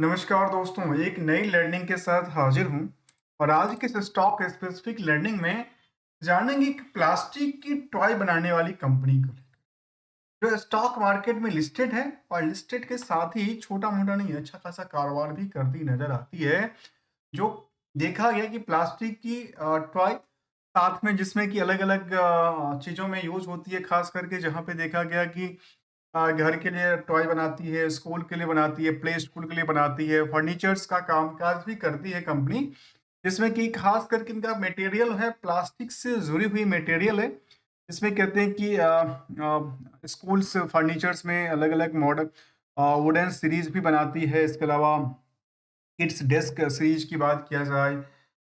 नमस्कार दोस्तों, एक नई लर्निंग के साथ हाजिर हूँ और आज के इस स्टॉक स्पेसिफिक लर्निंग में जानेंगे कि प्लास्टिक की टॉय बनाने वाली कंपनी को जो स्टॉक मार्केट में लिस्टेड है और लिस्टेड के साथ ही छोटा मोटा नहीं अच्छा खासा कारोबार भी करती नजर आती है। जो देखा गया कि प्लास्टिक की टॉय साथ में जिसमें कि अलग अलग चीज़ों में यूज होती है, खास करके जहाँ पे देखा गया कि घर के लिए टॉय बनाती है, स्कूल के लिए बनाती है, प्ले स्कूल के लिए बनाती है, फर्नीचर्स का कामकाज भी करती है कंपनी, जिसमें कि खास करके इनका मटेरियल है प्लास्टिक से जुड़ी हुई मटेरियल है। इसमें कहते हैं कि स्कूल्स फर्नीचर्स में अलग अलग मॉडल वुडन सीरीज भी बनाती है। इसके अलावा किड्स डेस्क सीरीज की बात किया जाए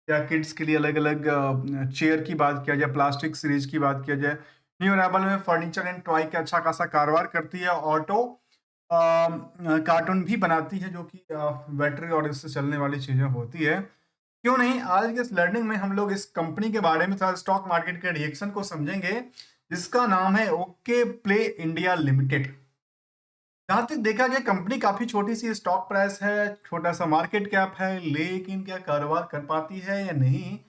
या किड्स के लिए अलग अलग चेयर की बात किया जाए, प्लास्टिक सीरीज की बात किया जाए, न्यू अराइवल में फर्नीचर एंड टॉय का अच्छा खासा कारोबार करती है। ऑटो कार्टून भी बनाती है जो कि बैटरी और इससे चलने वाली चीजें होती है। क्यों नहीं, आज के इस लर्निंग में हम लोग इस कंपनी के बारे में थोड़ा स्टॉक मार्केट के रिएक्शन को समझेंगे, जिसका नाम है ओके प्ले इंडिया लिमिटेड। जहाँ तक देखा गया कंपनी काफी छोटी सी स्टॉक प्राइस है, छोटा सा मार्केट कैप है, लेकिन क्या कारोबार कर पाती है या नहीं,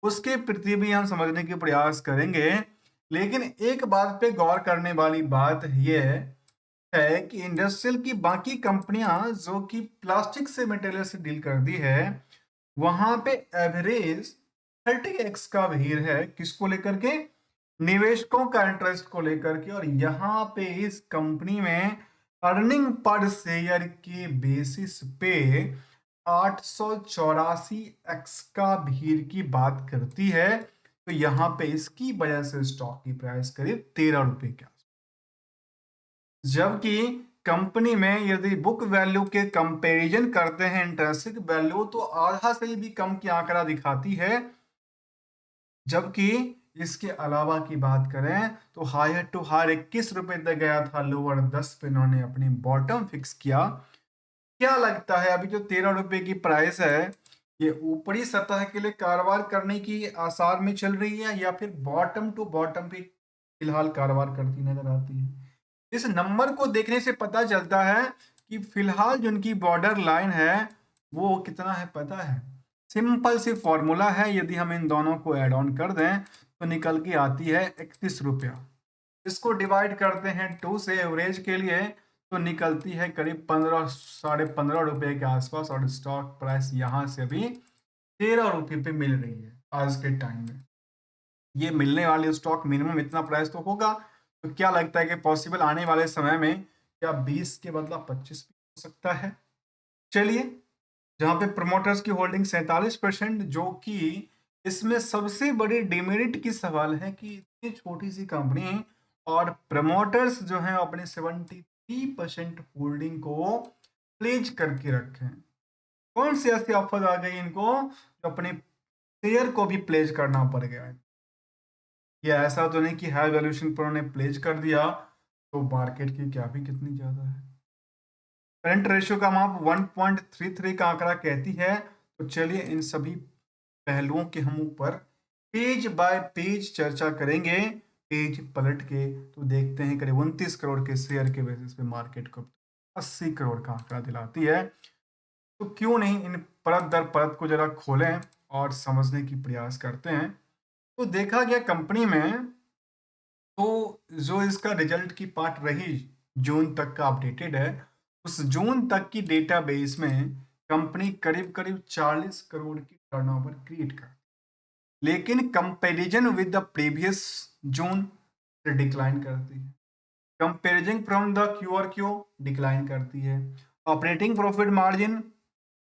उसके प्रति भी हम समझने के प्रयास करेंगे। लेकिन एक बात पे गौर करने वाली बात यह है कि इंडस्ट्रियल की बाकी कंपनियां जो कि प्लास्टिक से मटेरियल से डील करती है, वहां पे एवरेज 30x का भीड़ है किसको लेकर के, निवेशकों का इंटरेस्ट को लेकर के। और यहाँ पे इस कंपनी में अर्निंग पर शेयर के बेसिस पे 884x का भीड़ की बात करती है। तो यहाँ पे इसकी वजह से स्टॉक की प्राइस करीब 13 रुपए के आसपास, जबकि कंपनी में यदि बुक वैल्यू के कंपैरिजन करते हैं इंट्रिंसिक वैल्यू, तो आधा से भी कम की आंकड़ा दिखाती है। जबकि इसके अलावा की बात करें तो हायर टू हायर 21 रुपए तक गया था, लोअर 10 पे इन्होंने अपनी बॉटम फिक्स किया। क्या लगता है अभी जो 13 रुपए की प्राइस है, ये ऊपरी सतह के लिए कारोबार करने की आसार में चल रही है या फिर बॉटम टू बॉटम पे फिलहाल कारोबार करती नजर आती है? इस नंबर को देखने से पता चलता है कि फिलहाल जो उनकी बॉर्डर लाइन है वो कितना है पता है। सिंपल सी फॉर्मूला है, यदि हम इन दोनों को ऐड ऑन कर दें तो निकल के आती है 31 रुपया। इसको डिवाइड करते हैं 2 से एवरेज के लिए, तो निकलती है करीब 15 15.5 रुपए के आसपास। और स्टॉक प्राइस यहाँ से भी 13 रुपये पे मिल रही है आज के टाइम में। ये मिलने वाली स्टॉक मिनिमम इतना प्राइस तो होगा। तो क्या लगता है कि पॉसिबल आने वाले समय में क्या 20 के बदला 25 भी हो सकता है? चलिए, जहां पे प्रमोटर्स की होल्डिंग 47%, जो कि इसमें सबसे बड़ी डिमेरिट की सवाल है कि इतनी छोटी सी कंपनी और प्रमोटर्स जो हैं अपने 73% होल्डिंग को प्लेज करके रखे हैं। कौन सी ऐसी ऑफर आ गई इनको जो अपने शेयर को भी प्लेज करना पड़ गया है? या ऐसा तो नहीं कि हाई वैल्यूएशन पर उन्होंने प्लेज कर दिया तो मार्केट की क्या भी कितनी ज्यादा है। करंट रेशियो का माप 1.33 का आंकड़ा कहती है। तो चलिए इन सभी पहलुओं के हम ऊपर पेज बाय पेज चर्चा करेंगे। पेज पलट के तो देखते हैं करीब 29 करोड़ के शेयर के बेसिस पे मार्केट को 80 करोड़ का आंकड़ा दिलाती है। तो क्यों नहीं इन परत दर परत को जरा खोलें और समझने की प्रयास करते हैं। तो देखा गया कंपनी में, तो जो इसका रिजल्ट की पार्ट रही जून तक का अपडेटेड है, उस जून तक की डेटाबेस में कंपनी करीब करीब 40 करोड़ की टर्नओवर क्रिएट कर, लेकिन कंपैरिजन विद द प्रीवियस जून से डिक्लाइन करती है। Comparison from the Q R Q decline करती है। ऑपरेटिंग प्रॉफिट मार्जिन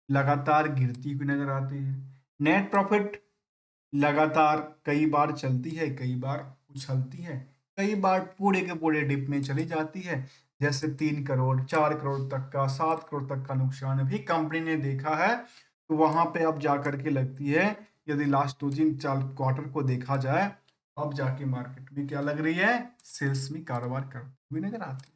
लगातार गिरती हुई नजर आती है। नेट प्रॉफिट लगातार कई बार चलती है, कई बार उछलती है, कई बार पूरे के पूरे डिप में चली जाती है। जैसे 3 करोड़ 4 करोड़ तक का, 7 करोड़ तक का नुकसान भी कंपनी ने देखा है। तो वहां पे अब जा करके लगती है, यदि लास्ट 2-3 क्वार्टर को देखा जाए, अब जाके मार्केट में क्या लग रही है, सेल्स में कारोबार करती हुई नजर आती है।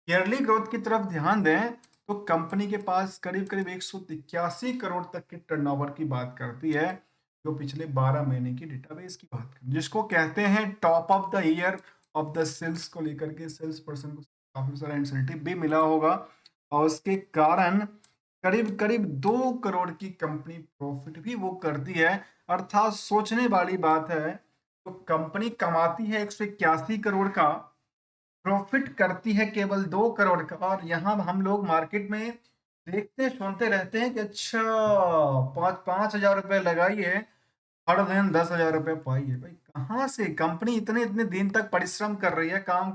ईयरली ग्रोथ की तरफ ध्यान दें तो कंपनी के पास करीब करीब 183 करोड़ तक के टर्नओवर की बात करती है, जो पिछले 12 महीने की डेटाबेस की बात करें, जिसको कहते हैं top of the year of the sales को लेकर के सेल्स पर्सन को काफी सारा इंसेंटिव भी मिला होगा। और उसके कारण करीब करीब 2 करोड़ की कंपनी प्रॉफिट भी वो करती है। अर्थात सोचने वाली बात है, तो कंपनी कमाती है 181 करोड़ का, प्रॉफिट करती है केवल 2 करोड़ का, और यहाँ हम लोग मार्केट में देखते सुनते रहते हैं कि अच्छा 5,000 रुपए लगाइए, हर दिन 10,000 रुपए पाइए। भाई कहाँ से कंपनी इतने इतने दिन तक परिश्रम कर रही है, काम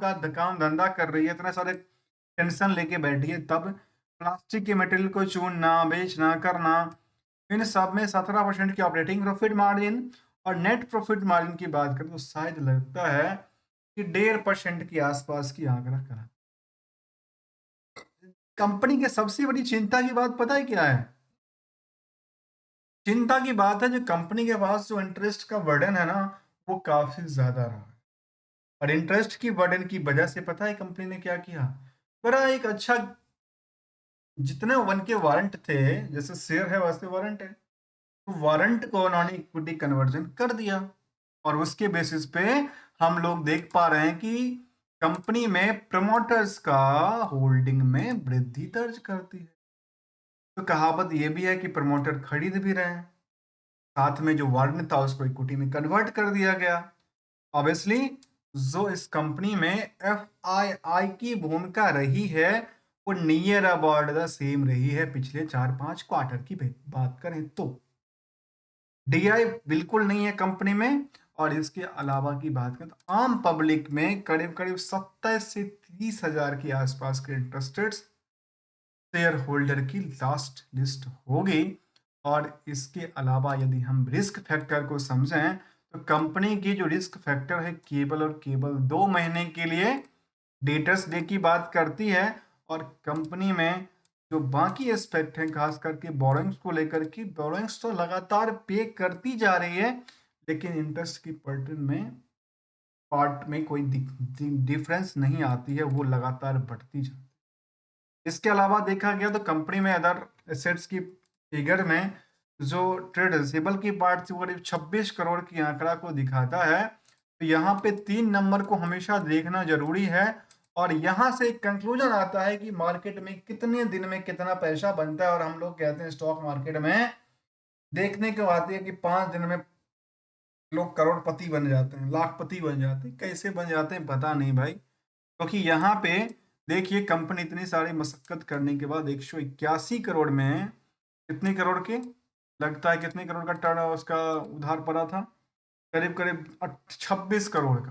धंधा कर रही है, इतने सारे टेंशन लेके बैठी है, तब प्लास्टिक के मटेरियल को चुनना बेचना करना, इन सब में 17% की ऑपरेटिंग प्रॉफिट मार्जिन और नेट प्रॉफिट मार्जिन की बात करें तो शायद लगता है कि 1.5% के आसपास की आंकड़ा करा। कंपनी की सबसे बड़ी चिंता की बात पता है क्या है? चिंता की बात है जो कंपनी के पास जो इंटरेस्ट का बर्डन है ना, वो काफी ज्यादा रहा है। और इंटरेस्ट की बर्डन की वजह से पता है कंपनी ने क्या किया? बड़ा एक अच्छा, जितने वन के वारंट थे, जैसे शेयर है वैसे वारंट है, तो वारंट को उन्होंने इक्विटी कन्वर्जन कर दिया। और उसके बेसिस पे हम लोग देख पा रहे हैं कि कंपनी में प्रमोटर्स का होल्डिंग में वृद्धि दर्ज करती है। तो कहावत ये भी है कि प्रमोटर खरीद भी रहे हैं, साथ में जो वारंट था उसको इक्विटी में कन्वर्ट कर दिया गया। ऑब्वियसली जो इस कंपनी में एफआईआई की भूमिका रही है, वो नियर अबाउट द सेम रही है पिछले 4-5 क्वार्टर की बात करें तो। डीआई बिल्कुल नहीं है कंपनी में। और इसके अलावा की बात करें तो आम पब्लिक में करीब करीब 27 से 30 हजार के आसपास के इंटरेस्टेड शेयर होल्डर की लास्ट लिस्ट होगी। और इसके अलावा यदि हम रिस्क फैक्टर को समझें, तो कंपनी की जो रिस्क फैक्टर है केवल और केवल 2 महीने के लिए डेटर्स डे की बात करती है। और कंपनी में जो बाकी एस्पेक्ट हैं, खास करके बोरोइंग्स को लेकर के, बोरोइंग्स तो लगातार पे करती जा रही है, लेकिन इंटरेस्ट की पैटर्न में पार्ट में कोई डिफरेंस नहीं आती है, वो लगातार बढ़ती जाती है। इसके अलावा देखा गया तो कंपनी में अदर एसेट्स की फिगर में जो ट्रेड रिसीवेबल की पार्ट थी वो करीब 26 करोड़ की आंकड़ा को दिखाता है। तो यहाँ पे 3 नंबर को हमेशा देखना जरूरी है। और यहाँ से एक कंक्लूजन आता है कि मार्केट में कितने दिन में कितना पैसा बनता है। और हम लोग कहते हैं स्टॉक मार्केट में देखने को आती है कि 5 दिन में लोग करोड़पति बन जाते हैं, लाखपति बन जाते हैं। कैसे बन जाते हैं पता नहीं भाई, क्योंकि यहाँ पे देखिए कंपनी इतनी सारी मशक्कत करने के बाद 181 करोड़ में कितने करोड़ के, लगता है कितने करोड़ का टर्न उसका उधार पड़ा था? करीब करीब 26 करोड़ का।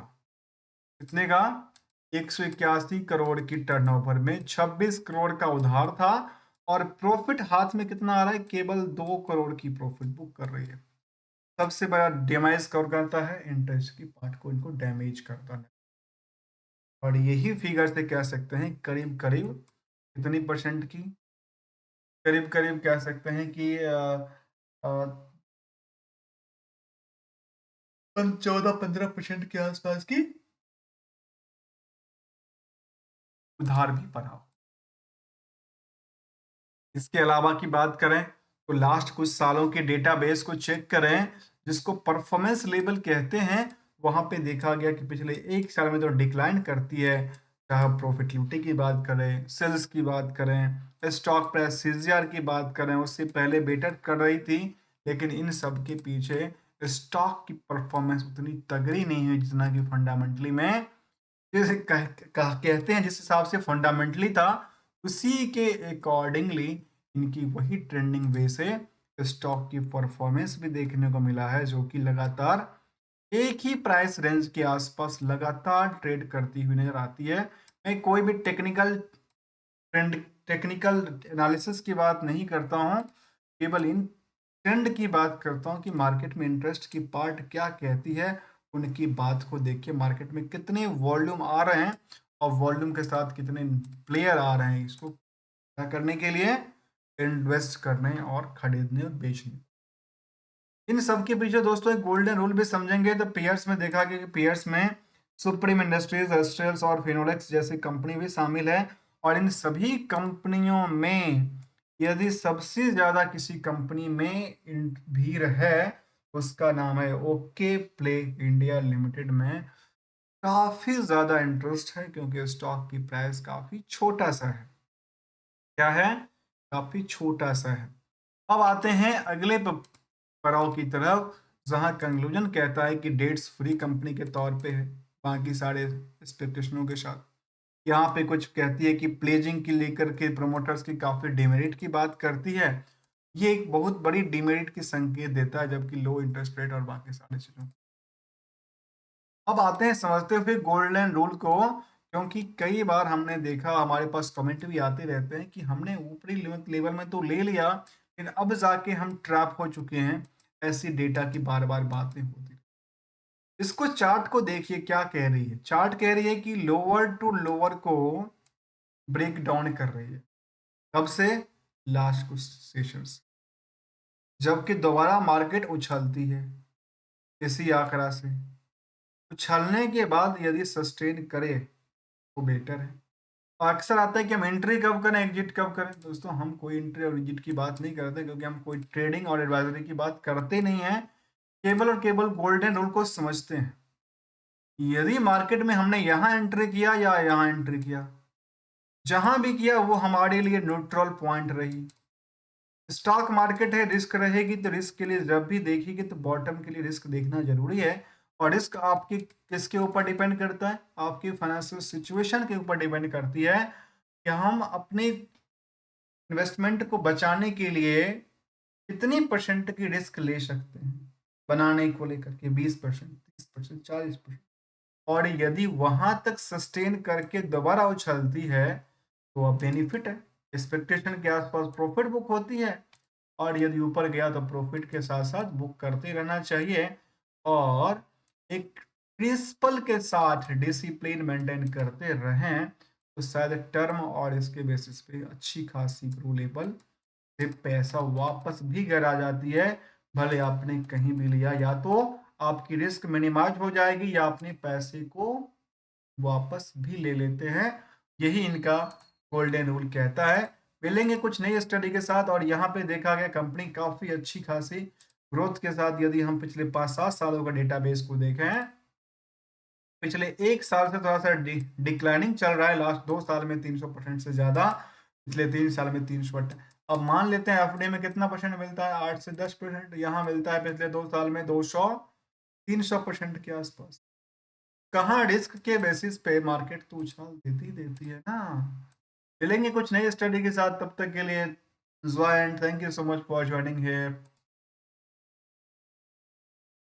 कितने का? 181 करोड़ की टर्नओवर में 26 करोड़ का उधार था। और प्रॉफिट हाथ में कितना आ रहा है? केवल 2 करोड़ की प्रॉफिट बुक कर रही है। सबसे बड़ा डैमेज कौन करता है? इंटरेस्ट की पार्ट को इनको डैमेज करता है। और यही फिगर से कह सकते हैं करीब करीब कितनी परसेंट की, करीब करीब कह सकते हैं कि 14-15% के आसपास की उधार भी पड़ा हो। इसके अलावा की बात करें तो लास्ट कुछ सालों के डेटाबेस को चेक करें, जिसको परफॉर्मेंस लेवल कहते हैं, वहां पे देखा गया कि पिछले 1 साल में तो डिक्लाइन करती है। चाहे प्रॉफिटेबिलिटी की बात करें, सेल्स की बात करें, स्टॉक प्राइस सीजीआर की बात करें, उससे पहले बेटर कर रही थी। लेकिन इन सब के पीछे स्टॉक की परफॉर्मेंस उतनी तगड़ी नहीं हुई जितना कि फंडामेंटली में जैसे कहते हैं, जिस हिसाब से फंडामेंटली था उसी के अकॉर्डिंगली इनकी वही ट्रेंडिंग वे से स्टॉक की परफॉर्मेंस भी देखने को मिला है, जो कि लगातार एक ही प्राइस रेंज के आसपास लगातार ट्रेड करती हुई नजर आती है। मैं कोई भी टेक्निकल एनालिसिस की बात नहीं करता हूँ, केवल इन ट्रेंड की बात करता हूँ कि मार्केट में इंटरेस्ट की पार्ट क्या कहती है। उनकी बात को देखिए, मार्केट में कितने वॉल्यूम आ रहे हैं और वॉल्यूम के साथ कितने प्लेयर आ रहे हैं इसको क्या करने के लिए, इन्वेस्ट करने और खरीदने और बेचने। इन सब के पीछे दोस्तों एक गोल्डन रूल भी समझेंगे तो पेयर्स में देखा गया कि पेयर्स में सुप्रीम इंडस्ट्रीज, एस्ट्रल्स और फिनोलेक्स जैसी कंपनी भी शामिल है। और इन सभी कंपनियों में यदि सबसे ज्यादा किसी कंपनी में भीड़ है, उसका नाम है ओके प्ले इंडिया लिमिटेड में काफी ज्यादा इंटरेस्ट है, क्योंकि स्टॉक की प्राइस काफी छोटा सा है। क्या है? काफी छोटा सा है। अब आते हैं अगले पड़ाव की तरफ, जहां कंक्लूजन कहता है कि डेट्स फ्री कंपनी के तौर पे है बाकी सारे एक्सपेक्टेशनों के साथ। यहाँ पे कुछ कहती है कि प्लेजिंग की लेकर के प्रमोटर्स की काफी डिमेरिट की बात करती है। ये एक बहुत बड़ी डिमेरिट की संकेत देता है, जबकि लो इंटरेस्ट रेट और बाकी सारी चीजों। अब आते हैं समझते हुए गोल्डन रूल को, क्योंकि कई बार हमने देखा, हमारे पास कमेंट भी आते रहते हैं कि हमने ऊपरी लेवल में तो ले लिया, लेकिन अब जाके हम ट्रैप हो चुके हैं। ऐसी डेटा की बार बार बातें होती हैं। इसको चार्ट को देखिए क्या कह रही है। चार्ट कह रही है कि लोअर टू लोअर को ब्रेक डाउन कर रही है। कब से? लास्ट कुछ सेशंस। जबकि दोबारा मार्केट उछलती है इसी आंकड़ा से। उछलने के बाद यदि सस्टेन करे तो बेटर है। अक्सर आता है कि हम एंट्री कब करें, एग्जिट कब करें। दोस्तों, हम कोई एंट्री और एग्जिट की बात नहीं करते, क्योंकि हम कोई ट्रेडिंग और एडवाइजरी की बात करते नहीं है। केवल और केवल गोल्डन रूल को समझते हैं। यदि मार्केट में हमने यहाँ एंट्री किया या यहाँ एंट्री किया, जहां भी किया वो हमारे लिए न्यूट्रल पॉइंट रही। स्टॉक मार्केट है, रिस्क रहेगी, तो रिस्क के लिए जब भी देखेगी तो बॉटम के लिए रिस्क देखना जरूरी है। और रिस्क आपकी किसके ऊपर डिपेंड करता है? आपकी फाइनेंशियल सिचुएशन के ऊपर डिपेंड करती है कि हम अपनी इन्वेस्टमेंट को बचाने के लिए कितनी परसेंट की रिस्क ले सकते हैं। बनाने को लेकर के 20%, 30%, 40%। और यदि वहां तक सस्टेन करके दोबारा उछलती है तो अब बेनिफिट है, एक्सपेक्टेशन के आसपास प्रॉफिट बुक होती है। और यदि ऊपर गया तो प्रॉफिट के साथ साथ बुक करते रहना चाहिए। और एक प्रिंसिपल के साथ डिसिप्लिन मेंटेन करते रहें तो शायद टर्म और इसके बेसिस पे अच्छी खासी रूलेबल से पैसा वापस भी घर आ जाती है। भले आपने कहीं भी लिया, या तो आपकी रिस्क मिनिमाइज हो जाएगी या अपने पैसे को वापस भी ले लेते हैं। यही इनका गोल्डन रूल कहता है। मिलेंगे कुछ नई स्टडी के साथ। और यहाँ पे देखा गया कंपनी काफी अच्छी खासी ग्रोथ के साथ, यदि हम पिछले 5-7 सालों का डेटाबेस को देखें, पिछले एक साल से थोड़ा सा डिक्लाइनिंग चल रहा है। लास्ट 2 साल में 300% से ज्यादा, पिछले 3 साल में 300%। अब मान लेते हैं एफडी में कितना परसेंट मिलता है? 8 से 10%। यहाँ मिलता है पिछले 2 साल में 200-300% के आसपास। कहाँ रिस्क के बेसिस पे मार्केट तो उछाल देती देती है ना। मिलेंगे कुछ नई स्टडी के साथ, तब तक के लिए and thank you so much for joining here.